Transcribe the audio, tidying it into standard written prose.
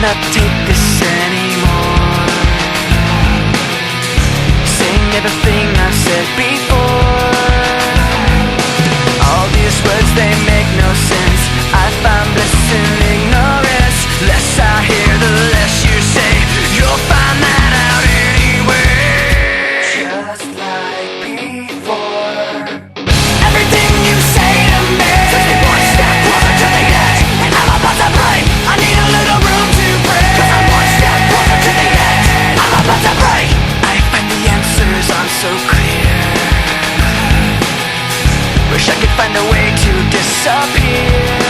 cannot take this anymore. Saying everything I've said before. All these words, they make no sense. I find bliss in ignorance. Less I hear, the less you say. You'll find that out anyway. Just like before. Everything you say to me takes me one step closer to the edge, and I'm about to break. I need a little room to breathe, 'cause I'm one step closer to the edge. I'm about to break. I find the answers aren't so clear. Wish I could find a way to disappear.